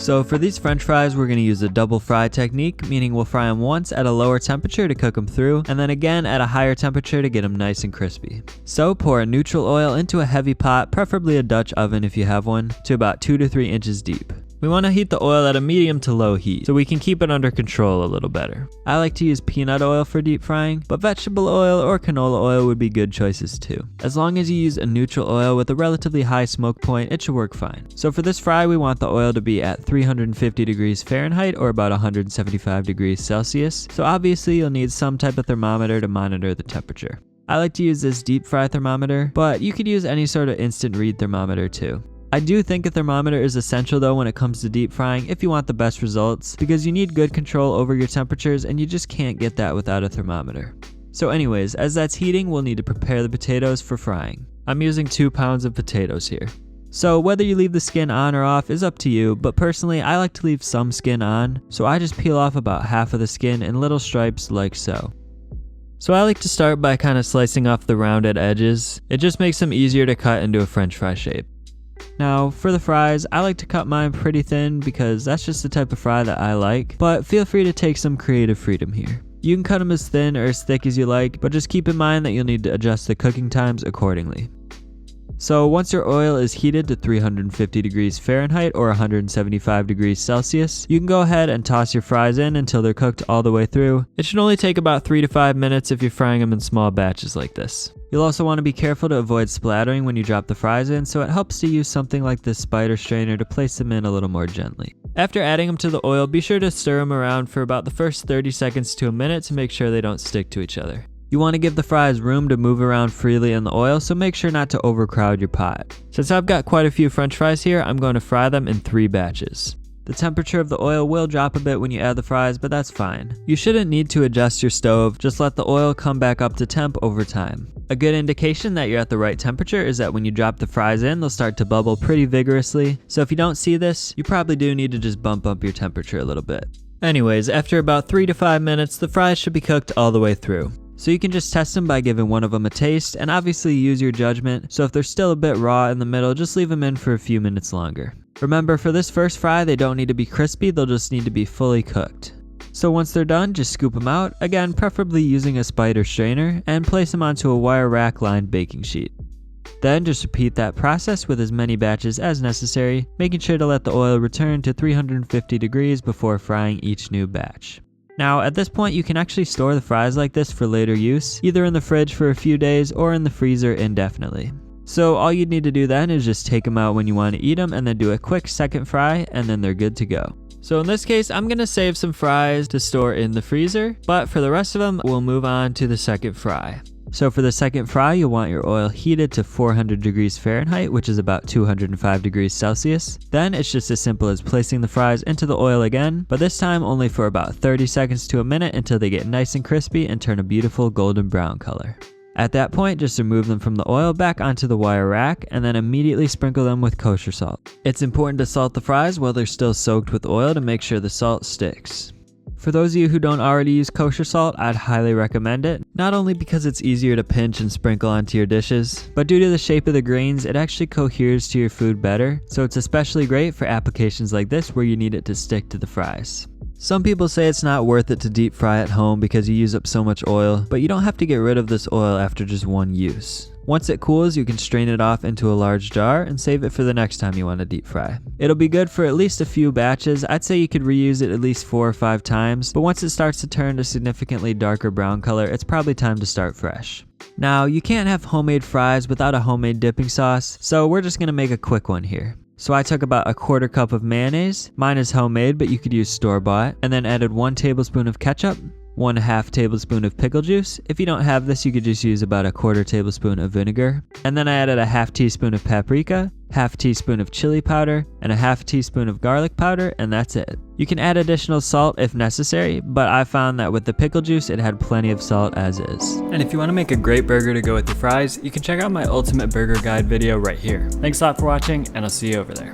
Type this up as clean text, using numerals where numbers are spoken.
So for these french fries, we're going to use a double fry technique, meaning we'll fry them once at a lower temperature to cook them through, and then again at a higher temperature to get them nice and crispy. So pour a neutral oil into a heavy pot, preferably a Dutch oven if you have one, to about 2 to 3 inches deep. We want to heat the oil at a medium to low heat, so we can keep it under control a little better. I like to use peanut oil for deep frying, but vegetable oil or canola oil would be good choices too. As long as you use a neutral oil with a relatively high smoke point, it should work fine. So for this fry, we want the oil to be at 350 degrees Fahrenheit or about 175 degrees Celsius, so obviously you'll need some type of thermometer to monitor the temperature. I like to use this deep fry thermometer, but you could use any sort of instant read thermometer too. I do think a thermometer is essential though when it comes to deep frying if you want the best results, because you need good control over your temperatures and you just can't get that without a thermometer. So anyways, as that's heating, we'll need to prepare the potatoes for frying. I'm using 2 pounds of potatoes here. So whether you leave the skin on or off is up to you, but personally I like to leave some skin on, so I just peel off about half of the skin in little stripes like so. So I like to start by kind of slicing off the rounded edges. It just makes them easier to cut into a french fry shape. Now, for the fries, I like to cut mine pretty thin because that's just the type of fry that I like, but feel free to take some creative freedom here. You can cut them as thin or as thick as you like, but just keep in mind that you'll need to adjust the cooking times accordingly. So once your oil is heated to 350 degrees Fahrenheit or 175 degrees Celsius, you can go ahead and toss your fries in until they're cooked all the way through. It should only take about 3 to 5 minutes if you're frying them in small batches like this. You'll also want to be careful to avoid splattering when you drop the fries in, so it helps to use something like this spider strainer to place them in a little more gently. After adding them to the oil, be sure to stir them around for about the first 30 seconds to a minute to make sure they don't stick to each other. You want to give the fries room to move around freely in the oil, so make sure not to overcrowd your pot. Since I've got quite a few french fries here, I'm going to fry them in 3 batches. The temperature of the oil will drop a bit when you add the fries, but that's fine. You shouldn't need to adjust your stove, just let the oil come back up to temp over time. A good indication that you're at the right temperature is that when you drop the fries in, they'll start to bubble pretty vigorously, so if you don't see this, you probably do need to just bump up your temperature a little bit. Anyways, after about 3 to 5 minutes, the fries should be cooked all the way through. So you can just test them by giving one of them a taste, and obviously use your judgment, so if they're still a bit raw in the middle, just leave them in for a few minutes longer. Remember, for this first fry, they don't need to be crispy, they'll just need to be fully cooked. So once they're done, just scoop them out, again preferably using a spider strainer, and place them onto a wire rack lined baking sheet. Then just repeat that process with as many batches as necessary, making sure to let the oil return to 350 degrees before frying each new batch. Now, at this point, you can actually store the fries like this for later use, either in the fridge for a few days or in the freezer indefinitely. So all you'd need to do then is just take them out when you want to eat them and then do a quick second fry, and then they're good to go. So in this case, I'm going to save some fries to store in the freezer, but for the rest of them, we'll move on to the second fry. So for the second fry, you'll want your oil heated to 400 degrees Fahrenheit, which is about 205 degrees Celsius. Then it's just as simple as placing the fries into the oil again, but this time only for about 30 seconds to a minute until they get nice and crispy and turn a beautiful golden brown color. At that point, just remove them from the oil back onto the wire rack and then immediately sprinkle them with kosher salt. It's important to salt the fries while they're still soaked with oil to make sure the salt sticks. For those of you who don't already use kosher salt, I'd highly recommend it, not only because it's easier to pinch and sprinkle onto your dishes, but due to the shape of the grains, it actually coheres to your food better, so it's especially great for applications like this where you need it to stick to the fries. Some people say it's not worth it to deep fry at home because you use up so much oil, but you don't have to get rid of this oil after just one use. Once it cools, you can strain it off into a large jar and save it for the next time you want to deep fry. It'll be good for at least a few batches. I'd say you could reuse it at least 4 or 5 times, but once it starts to turn a significantly darker brown color, it's probably time to start fresh. Now, you can't have homemade fries without a homemade dipping sauce, so we're just going to make a quick one here. So I took about a 1/4 cup of mayonnaise, mine is homemade but you could use store-bought, and then added 1 tablespoon of ketchup, 1/2 tablespoon of pickle juice. If you don't have this, you could just use about a 1/4 tablespoon of vinegar. And then I added a 1/2 teaspoon of paprika, 1/2 teaspoon of chili powder, and a 1/2 teaspoon of garlic powder, and that's it. You can add additional salt if necessary, but I found that with the pickle juice, it had plenty of salt as is. And if you want to make a great burger to go with your fries, you can check out my ultimate burger guide video right here. Thanks a lot for watching, and I'll see you over there.